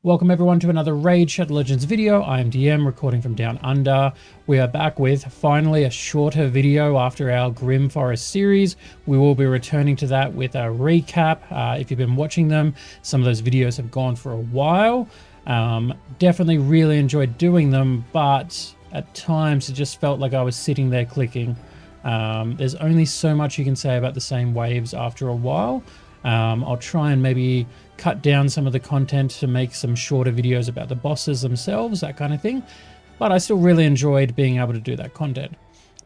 Welcome everyone to another Raid Shadow Legends video. I am DM, recording from Down Under. We are back with finally a shorter video after our Grim Forest series. We will be returning to that with a recap. If you've been watching them, some of those videos have gone for a while. Definitely really enjoyed doing them, but at times it just felt like I was sitting there clicking. There's only so much you can say about the same waves after a while. I'll try and maybe cut down some of the content to make some shorter videos about the bosses themselves, that kind of thing. But I still really enjoyed being able to do that content.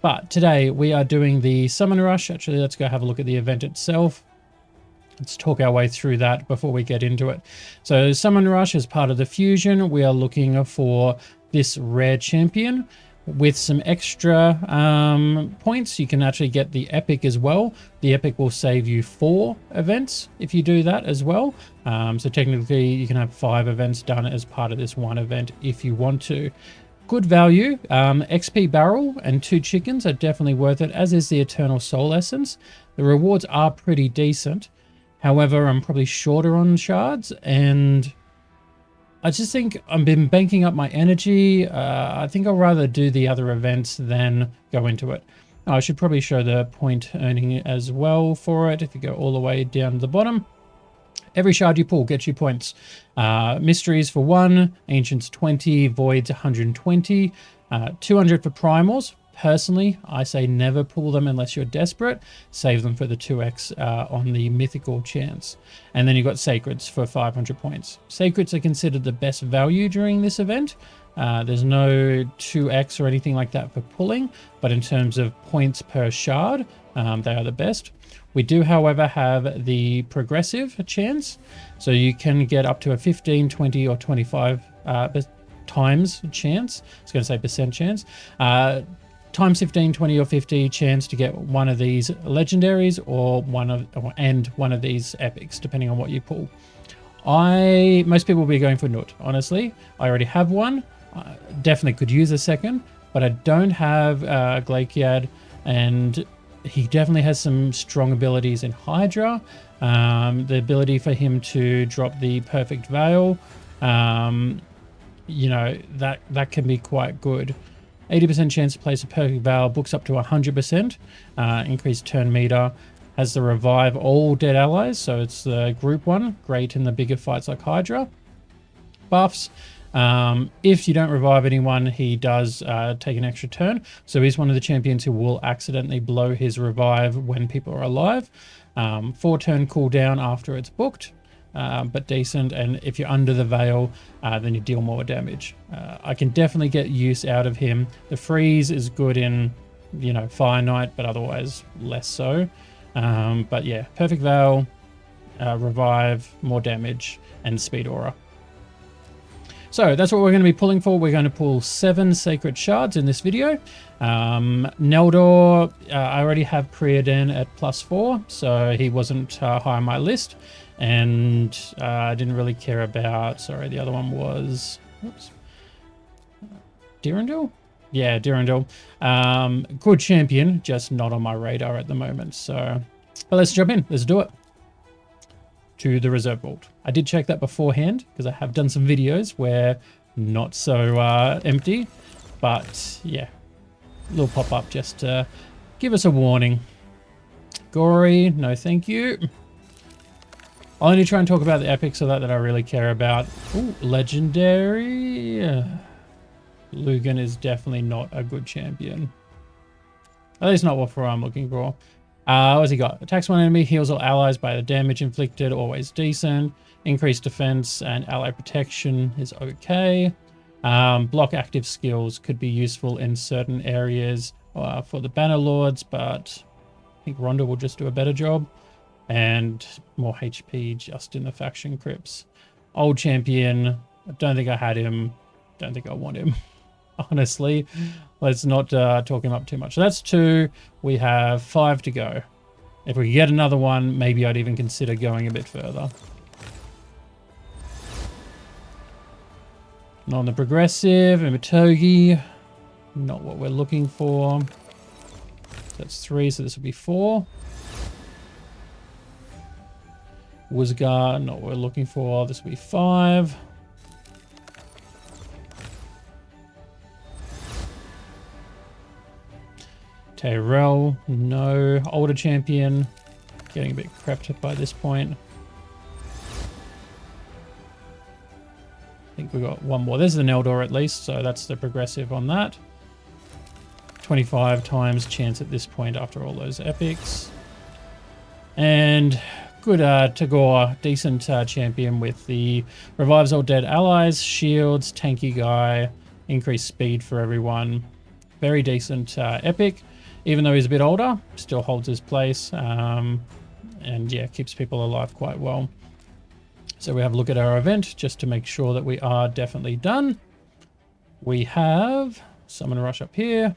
But today we are doing the Summon Rush. Actually, let's go have a look at the event itself. Let's talk our way through that before we get into it. So Summon Rush is part of the fusion. We are looking for this rare champion. With some extra points, you can actually get the epic as well. The epic will save you 4 events if you do that as well. So technically you can have 5 events done as part of this one event if you want to. Good value. XP barrel and 2 chickens are definitely worth it, as is the Eternal Soul Essence. The rewards are pretty decent. However, I'm probably shorter on shards, and I just think I've been banking up my energy. I think I'll rather do the other events than go into it. I should probably show the point earning as well for it. If you go all the way down to the bottom, every shard you pull gets you points. Mysteries for 1, Ancients 20, Voids 120, 200 for Primals. Personally, I say never pull them unless you're desperate. Save them for the 2x on the mythical chance. And then you've got Sacreds for 500 points. Sacreds are considered the best value during this event. There's no 2x or anything like that for pulling, but in terms of points per shard, they are the best. We do, however, have the progressive chance. So you can get up to a 15, 20, or 25 times chance. I was going to say percent chance. Times 15, 20, or 50 chance to get one of these legendaries or one of these epics, depending on what you pull. Most people will be going for Nut, honestly. I already have one. Definitely could use a second, but I don't have Glaciad, and he definitely has some strong abilities in Hydra. The ability for him to drop the Perfect Veil, you know, that can be quite good. 80% chance to place a Perfect Veil, books up to 100%, increased turn meter, has the revive all dead allies, so it's the group one, great in the bigger fights like Hydra. Buffs, if you don't revive anyone, he does take an extra turn, so he's one of the champions who will accidentally blow his revive when people are alive. 4 turn cooldown after it's booked. But decent, and if you're under the veil, then you deal more damage. I can definitely get use out of him. The freeze is good in, you know, Fire Knight, but otherwise less so. But yeah, Perfect Veil, revive, more damage, and speed aura. So that's what we're going to be pulling for. We're going to pull 7 sacred shards in this video. Neldor, I already have Creodan at +4, so he wasn't high on my list. And I didn't really care about, sorry, the other one was, oops, Durandal? Yeah, Durandal. Good champion, just not on my radar at the moment. So, but let's jump in. Let's do it. To the reserve vault. I did check that beforehand because I have done some videos where not so empty, but yeah, little pop-up just to give us a warning. Gory, no thank you. I'll only try and talk about the epics of that I really care about. Ooh, legendary. Lugan is definitely not a good champion. At least not what I'm looking for. What's he got? Attacks one enemy, heals all allies by the damage inflicted, always decent. Increased defense and ally protection is okay. Block active skills could be useful in certain areas for the Banner Lords, but I think Rhonda will just do a better job. And more HP just in the faction crypts. Old champion. I don't think I had him. Don't think I want him. Honestly, let's not talk him up too much. So that's 2. We have 5 to go. If we get another one, maybe I'd even consider going a bit further. Not on the progressive. Imitogi. Not what we're looking for. That's 3, so this will be 4. Wizgar, not what we're looking for. This will be 5. Okay, Rel, no. Older champion, getting a bit crept by this point. I think we got one more. There's the Neldor at least, so that's the progressive on that. 25 times chance at this point after all those epics. And good Tagore, decent champion with the revives all dead allies, shields, tanky guy, increased speed for everyone. Very decent epic. Even though he's a bit older, still holds his place. And yeah, keeps people alive quite well. So we have a look at our event just to make sure that we are definitely done. We have Summon Rush up here.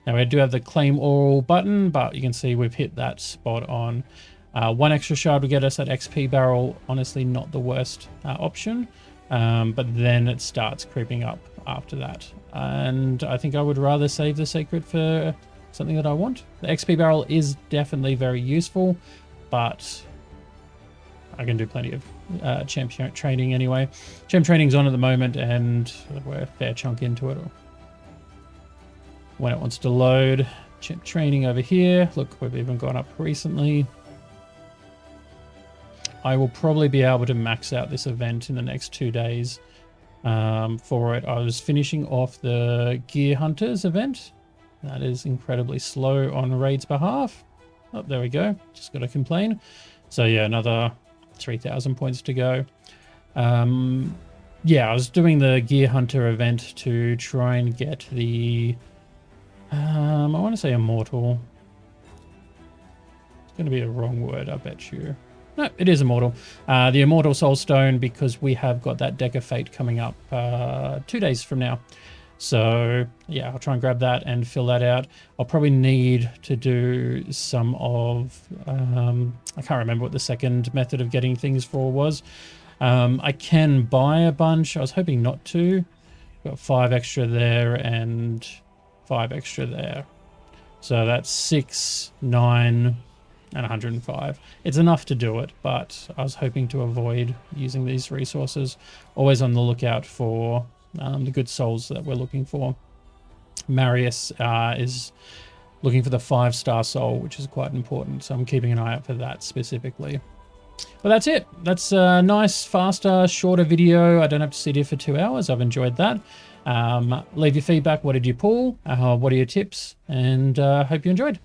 Now we do have the claim all button, but you can see we've hit that spot on. One extra shard will get us that XP barrel. Honestly, not the worst option. But then it starts creeping up after that. And I think I would rather save the Sacred for something that I want. The XP barrel is definitely very useful, but I can do plenty of champ training anyway. Champ training's on at the moment, and we're a fair chunk into it. When it wants to load, champ training over here. Look, we've even gone up recently. I will probably be able to max out this event in the next 2 days for it. I was finishing off the Gear Hunters event. That is incredibly slow on Raid's behalf. Oh, there we go. Just got to complain. So yeah, another 3,000 points to go. Yeah, I was doing the Gear Hunter event to try and get the... I want to say Immortal. It's going to be a wrong word, I bet you. No, it is Immortal. The Immortal Soul Stone, because we have got that Deck of Fate coming up 2 days from now. So yeah, I'll try and grab that and fill that out. I'll probably need to do some of... I can't remember what the second method of getting things for was. I can buy a bunch. I was hoping not to. Got 5 extra there and 5 extra there. So that's 6, 9... and 105. It's enough to do it, but I was hoping to avoid using these resources. Always on the lookout for the good souls that we're looking for. Marius is looking for the 5-star soul, which is quite important, so I'm keeping an eye out for that specifically. But that's it. That's a nice, faster, shorter video. I don't have to sit here for 2 hours. I've enjoyed that. Leave your feedback. What did you pull? What are your tips? And hope you enjoyed.